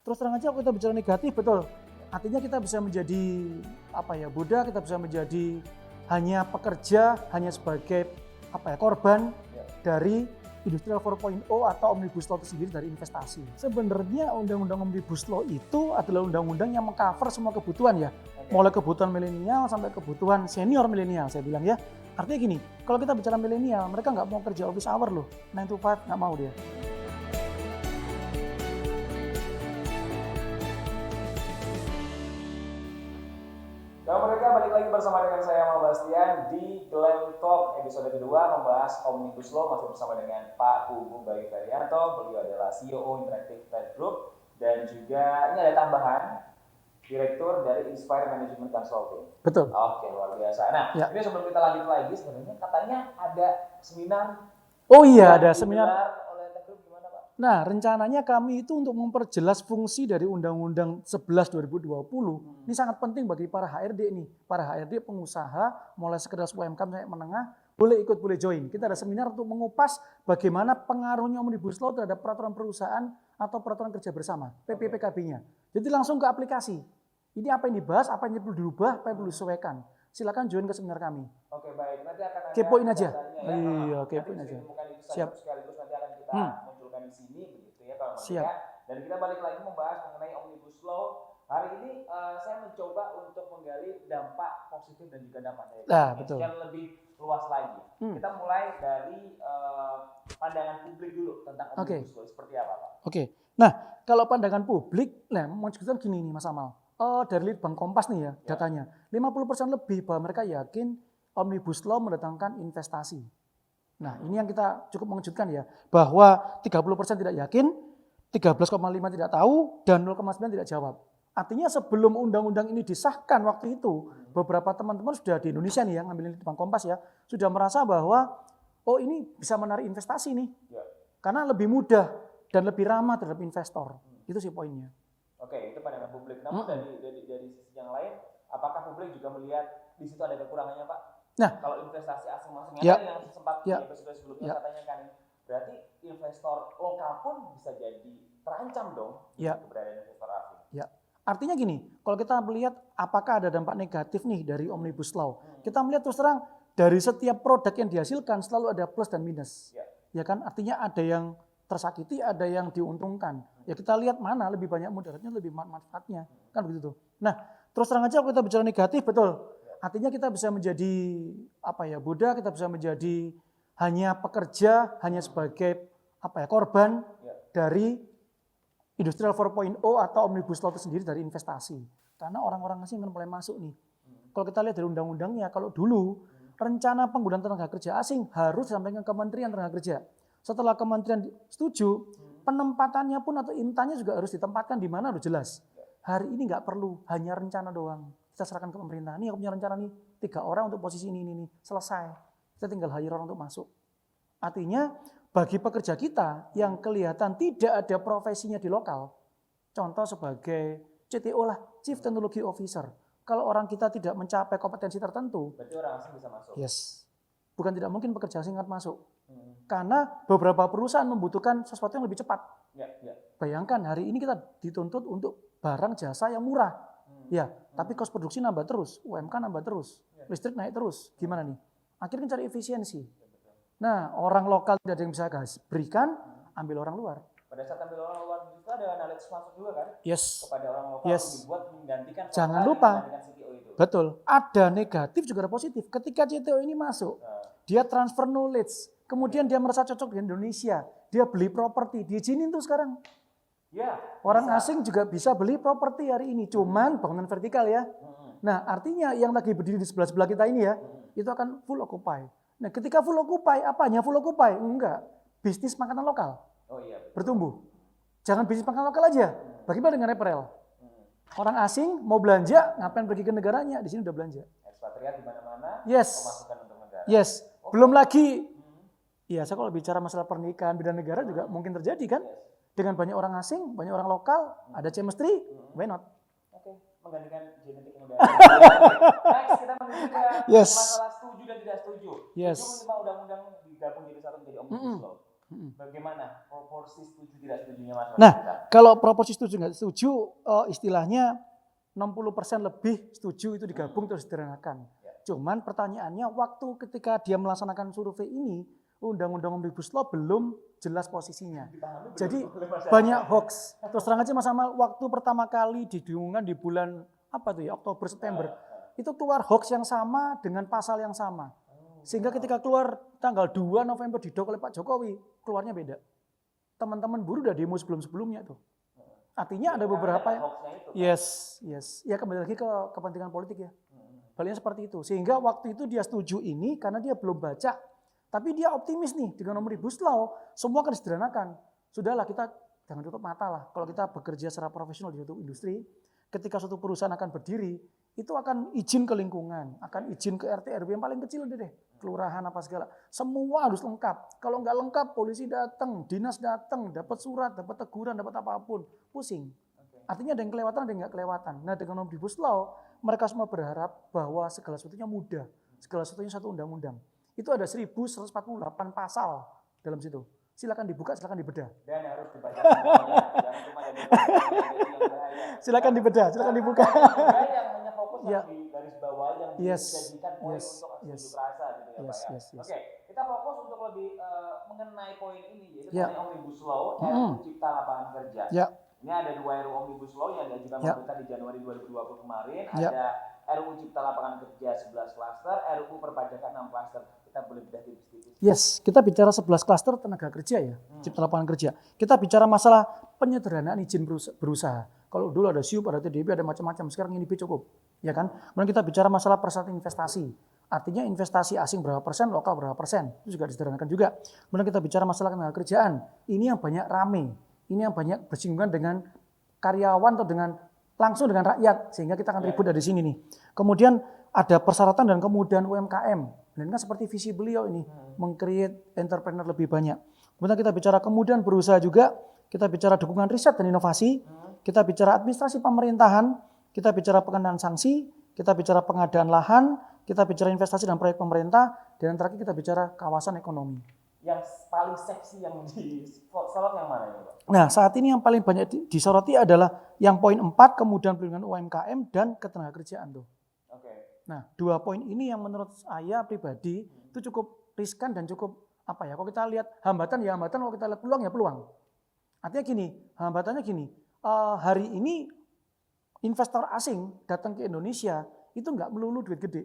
terus terang aja kalau kita bicara negatif, betul. Artinya kita bisa menjadi bodoh, kita bisa menjadi hanya pekerja, hanya sebagai korban dari Industrial 4.0 atau Omnibus Law itu sendiri dari investasi. Sebenarnya undang-undang Omnibus Law itu adalah undang-undang yang mengcover semua kebutuhan ya. Mulai kebutuhan milenial sampai kebutuhan senior milenial saya bilang ya. Artinya gini, kalau kita bicara milenial, mereka nggak mau kerja office hour loh, 9 to 5 nggak mau dia. Selamat mereka balik lagi bersama dengan saya Mal Bastian di Glam Talk episode kedua membahas Omnibus Law, masih bersama dengan Pak Hugo Bayu Ferianto. Beliau adalah CEO Interactive Trade Group dan juga ini ada tambahan Direktur dari Inspire Management Consulting. Betul. Oke, luar biasa. Nah, ini sebelum kita lanjut lagi, sebenarnya katanya ada seminar. Oh iya, ada seminar. Oleh Trade Group, gimana Pak? Nah, rencananya kami itu untuk memperjelas fungsi dari Undang-Undang 11 2020. Ini sangat penting bagi para HRD nih. Para HRD pengusaha, mulai sekedar UMKM sampai menengah, boleh ikut, boleh join. Kita ada seminar untuk mengupas bagaimana pengaruhnya Omnibus Law terhadap peraturan perusahaan atau peraturan kerja bersama, PPKB-nya. Jadi langsung ke aplikasi. Ini apa yang dibahas, apa yang perlu dirubah, apa yang perlu disesuaikan. Silakan join ke seminar kami. Oke, baik. Nanti akan ada kepoin aja. Ya. Iya, kepoin aja. Siap. Sekaligus nanti akan kita munculkan di sini begitu ya kalau Siap. Dan kita balik lagi membahas mengenai Omnibus Law. Hari ini saya mencoba untuk menggali dampak positif dan juga dampak negatif betul. yang lebih luas lagi. Kita mulai dari pandangan publik dulu tentang Omnibus Law. Seperti apa, Pak? Oke. Nah, kalau pandangan publik, mau cerita gini nih Mas Amal. Dari Litbang Kompas nih ya, datanya. 50% lebih bahwa mereka yakin Omnibus Law mendatangkan investasi. Nah, ini yang kita cukup mengejutkan ya, bahwa 30% tidak yakin, 13,5 tidak tahu, dan 0,9 tidak jawab. Artinya sebelum undang-undang ini disahkan waktu itu, beberapa teman-teman sudah di Indonesia nih yang ngambil Litbang Kompas ya, sudah merasa bahwa ini bisa menarik investasi nih. Karena lebih mudah dan lebih ramah terhadap investor. Itu sih poinnya. Oke, itu pandangan publik. Namun dari sisi yang lain, apakah publik juga melihat di situ ada kekurangannya, Pak? Nah, kalau investasi asing masuknya yang sempat di episode sebelumnya saya tanyakan, berarti investor lokal pun bisa jadi terancam dong keberadaan investor asing. Ya, artinya gini, kalau kita melihat apakah ada dampak negatif nih dari Omnibus Law, kita melihat terus terang dari setiap produk yang dihasilkan selalu ada plus dan minus. Ya kan, artinya ada yang tersakiti, ada yang diuntungkan. Ya kita lihat mana lebih banyak mudaratnya, lebih manfaatnya. Kan begitu. Nah, terus terang aja kalau kita bicara negatif, betul. Artinya kita bisa menjadi bodoh, kita bisa menjadi hanya pekerja, hanya sebagai korban dari Industrial 4.0 atau Omnibus Law itu sendiri dari investasi. Karena orang-orang asing kan mulai masuk nih. Kalau kita lihat dari undang-undangnya, kalau dulu rencana penggunaan tenaga kerja asing harus disampaikan ke Kementerian Tenaga Kerja. Setelah kementerian setuju, penempatannya pun atau intannya juga harus ditempatkan di mana harus jelas. Hari ini nggak perlu, hanya rencana doang. Kita serahkan ke pemerintah. Nih aku punya rencana nih, 3 orang untuk posisi ini. Selesai. Kita tinggal hire orang untuk masuk. Artinya bagi pekerja kita yang kelihatan tidak ada profesinya di lokal, contoh sebagai CTO lah, Chief Technology Officer. Kalau orang kita tidak mencapai kompetensi tertentu, berarti orang asing bisa masuk. Yes. Bukan tidak mungkin pekerja asing akan masuk. Karena beberapa perusahaan membutuhkan sesuatu yang lebih cepat. Bayangkan hari ini kita dituntut untuk barang jasa yang murah. Tapi kos produksi nambah terus, UMK nambah terus, listrik naik terus. Gimana nih? Akhirnya cari efisiensi. Nah, orang lokal tidak ada yang bisa berikan, ambil orang luar. Pada saat ambil orang luar itu ada knowledge masuk juga kan? Yes. Kepada orang lokal dibuat menggantikan. Jangan lupa. CTO itu. Betul. Ada negatif juga ada positif. Ketika CTO ini masuk, dia transfer knowledge. Kemudian dia merasa cocok dengan Indonesia. Dia beli properti. Diizinin tuh sekarang. Orang asing juga bisa beli properti hari ini. Cuman bangunan vertikal ya. Nah artinya yang lagi berdiri di sebelah-sebelah kita ini ya, itu akan full occupy. Nah ketika full occupy, apanya full occupy? Enggak. Bisnis makanan lokal. Bertumbuh. Jangan bisnis makanan lokal aja. Bagaimana dengan referral? Orang asing mau belanja, ngapain pergi ke negaranya? Di sini udah belanja. Ekspatriat di mana-mana. Yes. Pemasukan untuk negara. Yes. Belum lagi. Iya, saya kalau bicara masalah pernikahan beda negara juga mungkin terjadi kan? Dengan banyak orang asing, banyak orang lokal, ada chemistry, why not? Oke, menggantikan genetik muda. Next, kita menuju ke masalah setuju dan tidak setuju. Yes. Setuju 5 undang-undang digabung jadi satu menjadi Omnibus Law. Bagaimana proporsi setuju tidak setujunya masyarakat Nah, kita? kalau proporsi setuju nggak setuju, istilahnya 60% lebih setuju itu digabung terus disederhanakan. Cuman pertanyaannya waktu ketika dia melaksanakan survei ini, Undang-Undang Omnibus Law belum jelas posisinya. Jadi banyak hoax. Terus terang aja Mas Amal, waktu pertama kali didiumumkan di bulan apa tuh ya, Oktober September, itu keluar hoax yang sama dengan pasal yang sama. Sehingga ketika keluar tanggal 2 November didok oleh Pak Jokowi, keluarnya beda. Teman-teman buruh udah demo sebelum-sebelumnya tuh. Artinya ada beberapa yes. Ya kembali lagi ke kepentingan politik ya. Baliknya seperti itu. Sehingga waktu itu dia setuju ini karena dia belum baca. Tapi dia optimis nih dengan Omnibus Law, semua akan disederhanakan. Sudahlah kita jangan tutup mata lah. Kalau kita bekerja secara profesional di suatu industri, ketika suatu perusahaan akan berdiri, itu akan izin ke lingkungan, akan izin ke RT RW yang paling kecil deh, kelurahan apa segala. Semua harus lengkap. Kalau nggak lengkap, polisi datang, dinas datang, dapat surat, dapat teguran, dapat apapun, pusing. Artinya ada yang kelewatan, ada yang nggak kelewatan. Nah dengan Omnibus Law, mereka semua berharap bahwa segala sesuatunya mudah, segala sesuatunya satu undang-undang. Itu ada 1148 pasal dalam situ. Silakan dibuka, silakan dibedah. Dan harus dibaca semuanya. Jangan cuma dari yang bahaya. Silakan dibedah, silakan dibuka. Yang hanya fokus Ya. di garis bawah yang dijadikan poin untuk unjuk rasa gitu ya Pak ya. Oke, kita fokus untuk lebih mengenai poin ini yaitu mengenai Omnibus Law RUU Cipta Lapangan Kerja. Ya. Ini ada 2 RUU Omnibus Law yang diajukan pemerintah di Januari 2020 kemarin. Ada RUU Cipta Lapangan Kerja 11 klaster, RUU Perpajakan 6 klaster. Kita boleh bedah tipis-tipis. Yes, kita bicara 11 klaster tenaga kerja ya, cipta lapangan kerja. Kita bicara masalah penyederhanaan izin berusaha. Kalau dulu ada SIUP, ada TDB, ada macam-macam. Sekarang ini cukup, ya kan? Kemudian kita bicara masalah persyaratan investasi. Artinya investasi asing berapa persen, lokal berapa persen. Itu juga disederhanakan juga. Kemudian kita bicara masalah tenaga kerjaan. Ini yang banyak rame. Ini yang banyak bersinggungan dengan karyawan atau dengan langsung dengan rakyat. Sehingga kita akan ribut dari sini nih. Kemudian ada persyaratan dan kemudahan UMKM. Dan kan seperti visi beliau ini, meng-create entrepreneur lebih banyak. Kemudian kita bicara kemudahan berusaha juga, kita bicara dukungan riset dan inovasi, kita bicara administrasi pemerintahan, kita bicara pengenaan sanksi, kita bicara pengadaan lahan, kita bicara investasi dan proyek pemerintah, dan yang terakhir kita bicara kawasan ekonomi. Yang paling seksi yang disorot yang mana ini Pak? Nah saat ini yang paling banyak disoroti adalah yang poin 4, kemudahan perlindungan UMKM dan ketenagakerjaan tuh. Nah, 2 poin ini yang menurut saya pribadi itu cukup riskan dan cukup apa ya? Kalau kita lihat hambatan ya hambatan, kalau kita lihat peluang ya peluang. Artinya gini, hambatannya gini. Hari ini investor asing datang ke Indonesia itu nggak melulu duit gede.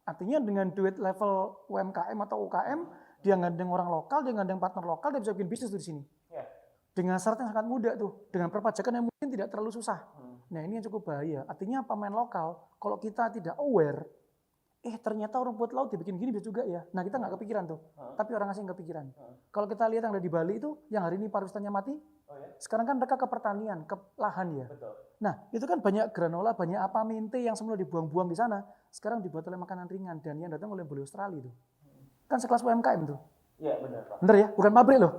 Artinya dengan duit level UMKM atau UKM, dia ngandeng orang lokal, dia ngandeng partner lokal, dia bisa bikin bisnis di sini. Dengan syarat yang sangat mudah tuh, dengan perpajakan yang mungkin tidak terlalu susah. Nah ini yang cukup bahaya. Artinya pemain lokal, kalau kita tidak aware, ternyata rumput laut dibikin gini bisa juga ya. Nah kita nggak kepikiran tuh, tapi orang asing kepikiran. Kalau kita lihat yang ada di Bali itu, yang hari ini pariwisatanya mati, sekarang kan mereka ke pertanian, ke lahan ya. Nah itu kan banyak granola, banyak apa mente yang semula dibuang-buang di sana, sekarang dibuat oleh makanan ringan dan yang datang oleh bule Australia itu. Kan sekelas UMKM tuh. Iya benar Pak. Bener ya, bukan pabrik loh.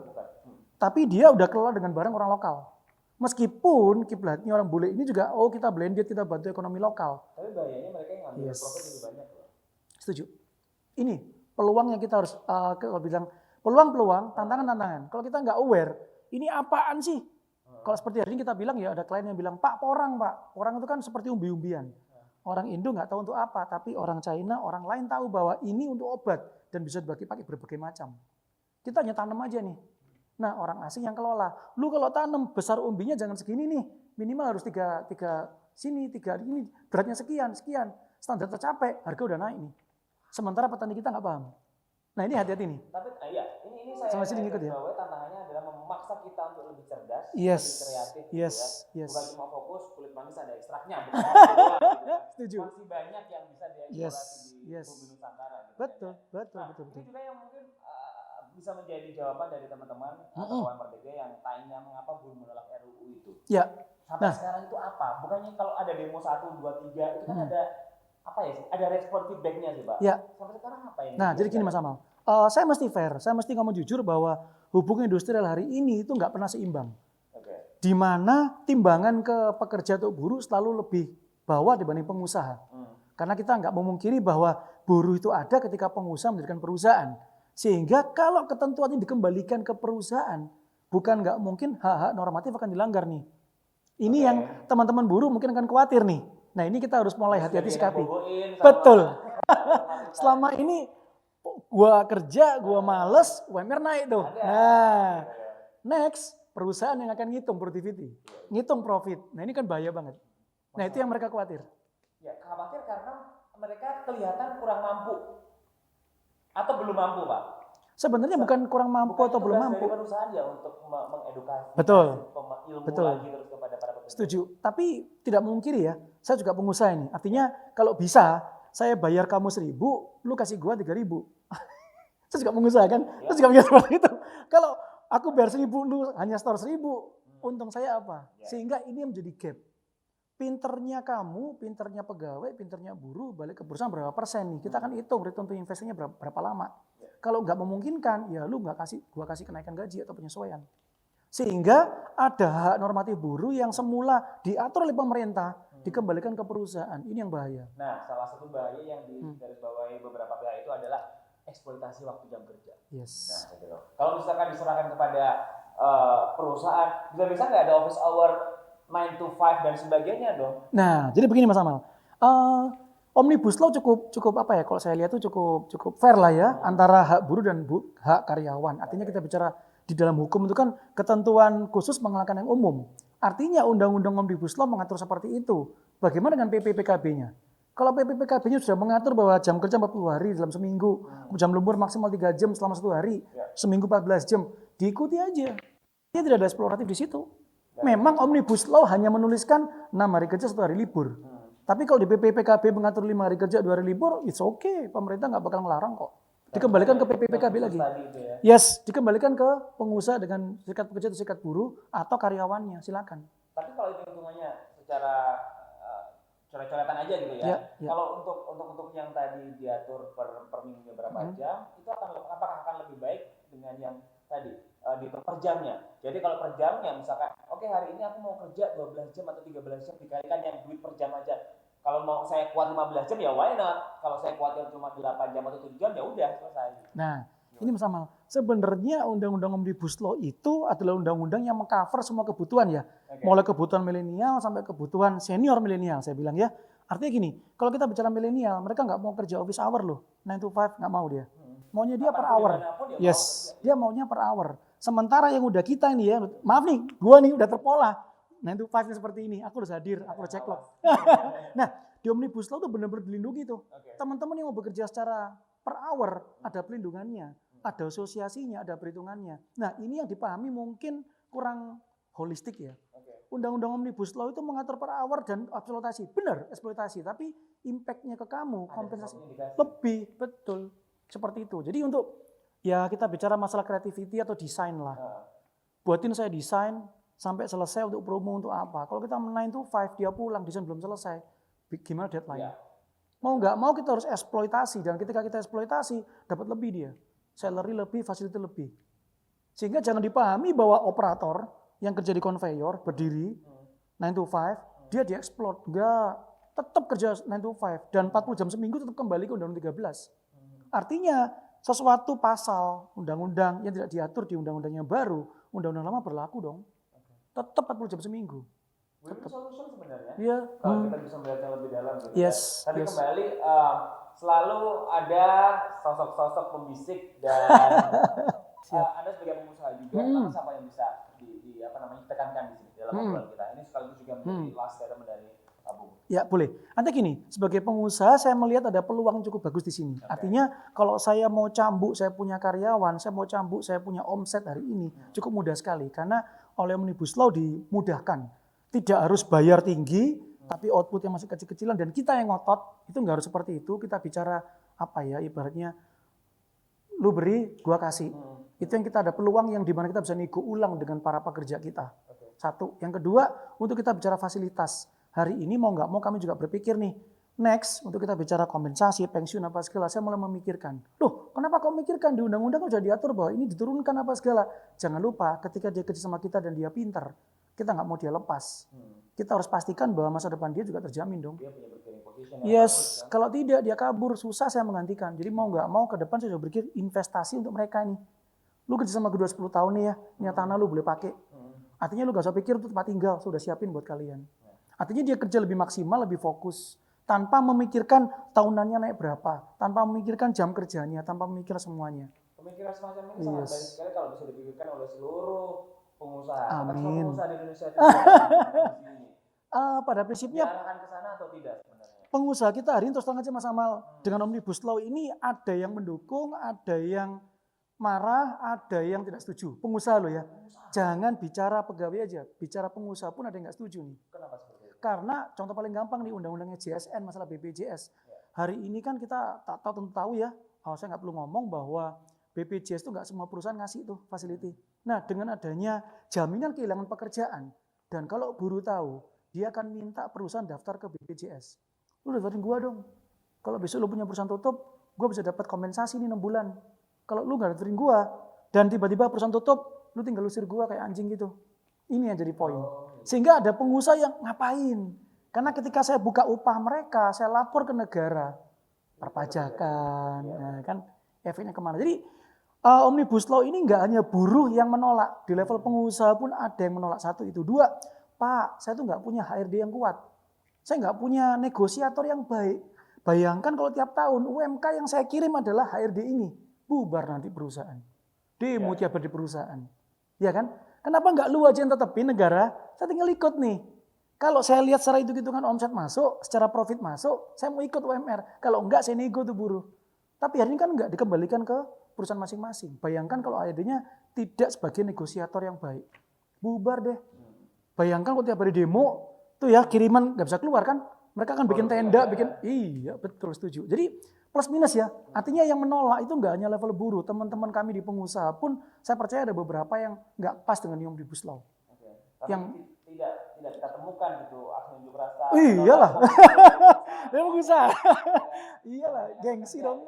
Tapi dia udah kelola dengan barang orang lokal. Meskipun kiblatnya orang bule ini juga, kita blended, kita bantu ekonomi lokal. Tapi bahayanya mereka yang ngambil profit lebih banyak loh. Setuju. Ini peluang yang kita harus, kalau bilang peluang-peluang, tantangan-tantangan. Kalau kita nggak aware, ini apaan sih? Kalau seperti hari ini kita bilang ya, ada klien yang bilang, Pak, porang Pak. Porang itu kan seperti umbi-umbian. Orang Indo nggak tahu untuk apa, tapi orang China, orang lain tahu bahwa ini untuk obat dan bisa dipakai berbagai macam. Kita hanya tanam aja nih. Nah orang asing yang kelola, lu kalau tanam besar umbinya jangan segini nih, minimal harus 3 sini, 3 ini, beratnya sekian, standar tercapai, harga udah naik nih. Sementara petani kita nggak paham. Nah ini hati-hati nih. Tapi ini saya sama sini ngikut ya. Tantangannya adalah memaksa kita untuk lebih cerdas, Yes. lebih kreatif, Yes. gitu ya. Bukan cuma fokus kulit manis ada ekstraknya, bukan Setuju. masih banyak yang bisa dieksplorasi di bumi Nusantara. Gitu Betul. Ini juga yang mungkin bisa menjadi jawaban dari teman-teman atau kawan Merdeka yang tanya mengapa buruh menolak RUU itu. Ya. Sampai sekarang itu apa? Bukannya kalau ada demo 1, 2, 3 itu kan ada apa ya sih? Ada respon feedbacknya sih Pak. Ya. Sampai sekarang apa yang? Nah jadi gini Mas Amal, saya mesti fair, saya mesti ngomong jujur bahwa hubungan industrial hari ini itu nggak pernah seimbang. Di mana timbangan ke pekerja atau buruh selalu lebih bawah dibanding pengusaha. Karena kita nggak memungkiri bahwa buruh itu ada ketika pengusaha mendirikan perusahaan. Sehingga kalau ketentuan ini dikembalikan ke perusahaan, bukan nggak mungkin hak-hak normatif akan dilanggar nih. Ini yang teman-teman buruh mungkin akan khawatir nih. Nah ini kita harus mulai hati-hati sikapi. Betul. Selama ini gua kerja, gua males, UMR naik tuh. Nah, next perusahaan yang akan ngitung productivity, ngitung profit. Nah ini kan bahaya banget. Nah itu yang mereka khawatir. Ya khawatir karena mereka kelihatan kurang mampu atau belum mampu, Pak. Sebenarnya bukan kurang mampu atau belum mampu. Dari perusahaan ya untuk mengedukasi Betul. ilmu Betul. lagi terus kepada para pekerja. Setuju. Tapi tidak memungkiri ya, saya juga pengusaha ini. Artinya kalau bisa, saya bayar kamu 1.000, lu kasih gua 3.000. Saya juga pengusaha kan, saya juga mikir seperti itu. Kalau aku bayar 1.000, lu hanya store 1.000, untung saya apa? Sehingga ini menjadi gap. Pinternya kamu, pinternya pegawai, pinternya buruh, balik ke perusahaan berapa persen nih? Kita akan hitung return to investnya berapa lama. Kalau nggak memungkinkan, ya lu nggak kasih, gua kasih kenaikan gaji atau penyesuaian. Sehingga ada hak normatif buruh yang semula diatur oleh pemerintah, dikembalikan ke perusahaan. Ini yang bahaya. Nah, salah satu bahaya yang digarisbawahi beberapa pihak itu adalah eksploitasi waktu jam kerja. Yes. Nah, gitu loh. Kalau misalkan diserahkan kepada perusahaan, bisa nggak ada office hour 9 to 5 dan sebagainya dong? Nah, jadi begini Mas Amal. Omnibus Law cukup apa ya? Kalau saya lihat itu cukup fair lah ya antara hak buruh dan hak karyawan. Artinya kita bicara di dalam hukum itu kan ketentuan khusus mengalahkan yang umum. Artinya Undang-Undang Omnibus Law mengatur seperti itu. Bagaimana dengan PPPKB-nya? Kalau PPPKB-nya sudah mengatur bahwa jam kerja 40 hari dalam seminggu, jam lembur maksimal 3 jam selama 1 hari, seminggu 14 jam, diikuti aja. Dia tidak ada eksploratif di situ. Memang Omnibus Law hanya menuliskan 6 hari kerja 1 hari libur. Tapi kalau di PPPKB mengatur 5 hari kerja 2 hari libur, it's okay. Pemerintah nggak bakal ngelarang kok. Dikembalikan ke PPPKB lagi. Yes, dikembalikan ke pengusaha dengan serikat pekerja atau serikat buruh atau karyawannya, silakan. Tapi kalau itu hitungannya secara coret-coretan aja gitu ya. Kalau untuk yang tadi diatur per minggunya berapa jam, itu apakah akan lebih baik dengan yang tadi dihitung per jamnya. Jadi kalau per jamnya misalkan, oke, hari ini aku mau kerja 12 jam atau 13 jam dikalikan yang duit per jam aja. Kalau mau saya kuat 15 jam ya why not? Kalau saya kuatnya cuma 8 jam atau 7 jam ya udah selesai. Nah, ini Mas Amal. Sebenarnya Undang-Undang Omnibus Law itu adalah undang-undang yang mengcover semua kebutuhan ya. Mulai kebutuhan milenial sampai kebutuhan senior milenial saya bilang ya. Artinya gini, kalau kita bicara milenial, mereka nggak mau kerja office hour loh. 9 to 5 nggak mau dia. Maunya dia per hour. Yes, dia maunya per hour. Sementara yang udah kita ini ya, maaf nih, gua nih udah terpola. 9 to 5 seperti ini, aku harus hadir, aku harus cek log. Nah, di Omnibus Law tuh benar-benar dilindungi tuh. Teman-teman yang mau bekerja secara per hour, ada pelindungannya, ada asosiasinya, ada perhitungannya. Nah, ini yang dipahami mungkin kurang holistik ya. Undang-undang Omnibus Law itu mengatur per hour dan eksploitasi. Benar, eksploitasi, tapi impact-nya ke kamu, kompensasi lebih, betul. Seperti itu. Jadi untuk ya kita bicara masalah creativity atau desain lah. Buatin saya desain sampai selesai untuk promo untuk apa. Kalau kita 9 to 5 dia pulang, desain belum selesai. Gimana deadline? Mau nggak mau kita harus eksploitasi. Dan ketika kita eksploitasi dapat lebih dia. Salary lebih, fasilitas lebih. Sehingga jangan dipahami bahwa operator yang kerja di konveyor berdiri 9 to 5 dia dieksploit. Enggak. Tetap kerja 9 to 5 dan 40 jam seminggu tetap kembali ke Undang-Undang 13. Artinya sesuatu pasal undang-undang yang tidak diatur di undang-undang yang baru, undang-undang lama berlaku dong. Tetap 40 jam seminggu. Win-win solution sebenarnya. Iya. Kalau kita bisa melihatnya lebih dalam gitu. Yes. Tapi kembali selalu ada sosok-sosok pembisik dan Anda sebagai pengusaha juga apa yang bisa ditekankan di sini dalam obrolan kita. Ini sekaligus juga menjadi last statement dari Abu. Ya boleh. Nanti gini, sebagai pengusaha saya melihat ada peluang cukup bagus di sini. Artinya kalau saya mau cambuk, saya punya karyawan, saya mau cambuk, saya punya omset hari ini, cukup mudah sekali. Karena oleh Omnibus Law dimudahkan. Tidak harus bayar tinggi, tapi output yang masih kecil-kecilan dan kita yang ngotot, itu nggak harus seperti itu. Kita bicara apa ya, ibaratnya lu beri, gua kasih. Itu yang kita ada peluang yang dimana kita bisa nego ulang dengan para pekerja kita. Satu. Yang kedua, untuk kita bicara fasilitas. Hari ini mau nggak mau kami juga berpikir nih, next untuk kita bicara kompensasi, pensiun apa segala, saya mulai memikirkan. Loh, kenapa kau memikirkan? Di undang-undang sudah diatur bahwa ini diturunkan apa segala. Jangan lupa ketika dia kerja sama kita dan dia pintar, kita nggak mau dia lepas. Kita harus pastikan bahwa masa depan dia juga terjamin dong. Dia punya berpiring Vocation yang bagus, Yes, kan? kalau tidak dia kabur, susah saya menggantikan. Jadi mau nggak mau ke depan saya sudah berpikir investasi untuk mereka nih. Lu kerja sama kedua 10 tahun nih ya, ini tanah lu boleh pakai. Artinya lu gak usah pikir untuk tempat tinggal, sudah siapin buat kalian. Artinya dia kerja lebih maksimal, lebih fokus. Tanpa memikirkan tahunannya naik berapa, tanpa memikirkan jam kerjanya, tanpa memikirkan semuanya. Pemikiran semacam ini sangat baik sekali kalau bisa dipikirkan oleh seluruh pengusaha. Apakah semua Amin. pengusaha di Indonesia itu ini? Pada prinsipnya Diarahkan ke sana atau tidak sebenarnya? pengusaha kita hari ini terus terang aja Mas Amal, dengan Omnibus Law ini ada yang mendukung, ada yang marah, ada yang tidak setuju. Pengusaha loh ya. Jangan bicara pegawai aja, bicara pengusaha pun ada yang nggak setuju nih. Kenapa seperti itu? Karena contoh paling gampang nih undang-undangnya JSN masalah BPJS. Hari ini kan kita tak tahu ya, saya nggak perlu ngomong bahwa BPJS itu nggak semua perusahaan ngasih tuh facility. Nah dengan adanya jaminan kehilangan pekerjaan, dan kalau buruh tahu, dia akan minta perusahaan daftar ke BPJS. Lu daftarin gua dong. Kalau besok lu punya perusahaan tutup, gua bisa dapat kompensasi nih 6 bulan. Kalau lu nggak daftarin gua, dan tiba-tiba perusahaan tutup, lu tinggal usir gua kayak anjing gitu. Ini yang jadi poin. Sehingga ada pengusaha yang ngapain? Karena ketika saya buka upah mereka, saya lapor ke negara. Perpajakan, nah, kan efeknya kemana. Jadi Omnibus Law ini nggak hanya buruh yang menolak. Di level pengusaha pun ada yang menolak. Satu itu. Dua, Pak, saya tuh nggak punya HRD yang kuat. Saya nggak punya negosiator yang baik. Bayangkan kalau tiap tahun UMK yang saya kirim adalah HRD ini. Bubar nanti perusahaan. Demo tiap hari di perusahaan. Ya kan? Kenapa nggak lu aja yang tetepin negara? Saya tinggal ikut nih. Kalau saya lihat secara hitung-hitungan omset masuk, secara profit masuk, saya mau ikut UMR. Kalau enggak, saya nego tuh buruh. Tapi hari ini kan enggak dikembalikan ke perusahaan masing-masing. Bayangkan kalau HRD-nya tidak sebagai negosiator yang baik. Bubar deh. Bayangkan kalau tiap hari demo, tuh ya kiriman nggak bisa keluar kan. Mereka akan bikin tenda, iya betul setuju. Jadi plus minus ya. Artinya yang menolak itu nggak hanya level buruh. Teman-teman kami di pengusaha pun saya percaya ada beberapa yang nggak pas dengan Omnibus Law. Tapi Yang tidak kita temukan gitu aksi unjuk rasa. iyalah. Dia pengusaha. Iyalah, gengsi dong.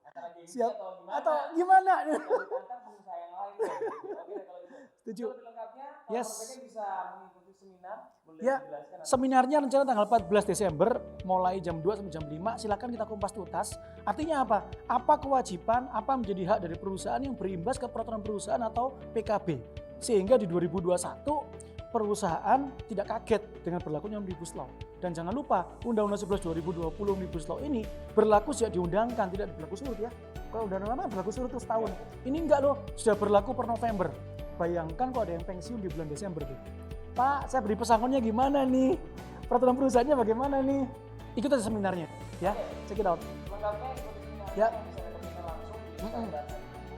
Antara gengsi Siap. atau Atau gimana? gimana? Ditantang pengusaha yang lain. Oke, kalau gitu. Setuju. Lebih lengkapnya, Yes. mereka bisa mengikuti seminar. Boleh Ya, dijelaskan? seminarnya rencana tanggal 14 Desember, mulai jam 2 sampai jam 5. Silakan kita kumpas tuntas. Artinya apa? Apa kewajiban, apa menjadi hak dari perusahaan yang berimbas ke peraturan perusahaan atau PKB. Sehingga di 2021, perusahaan tidak kaget dengan berlakunya Omnibus Law. Dan jangan lupa, Undang-Undang 11 2020 Omnibus Law ini berlaku sejak diundangkan, tidak berlaku surut ya. Kalau undang-undang lama berlaku surut terus tahun. Ini enggak loh, sudah berlaku per November. Bayangkan kalau ada yang pensiun di bulan Desember tuh. Pak, saya beri pesangonnya gimana nih? Peraturan perusahaannya bagaimana nih? Ikut aja seminarnya, ya. Check it out. Lengkapnya ikuti seminarnya Ya. yang bisa ditemukan langsung di Instagram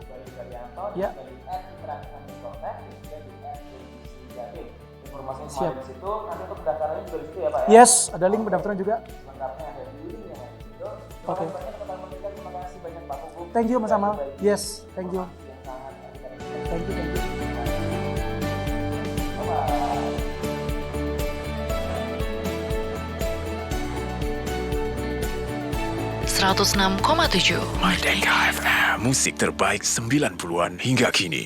Bayu Daryanto, Ya. dari @interaksi_contact, dan juga di @jatim. Informasinya semua Siap. ada di situ. Nanti untuk pendaftarannya juga di situ ya Pak ya? Yes, ada link pendaftaran juga. Lengkapnya ada di link yang ada di situ. Terima Oke. kasih banyak teman-teman kita. Terima kasih banyak Pak Kuku. Thank you Mas Amal. Bagi Yes, thank you. informasi yang sangat Thank you, thank you. Bye-bye. 106,7 Merdeka FM, musik terbaik 90-an hingga kini.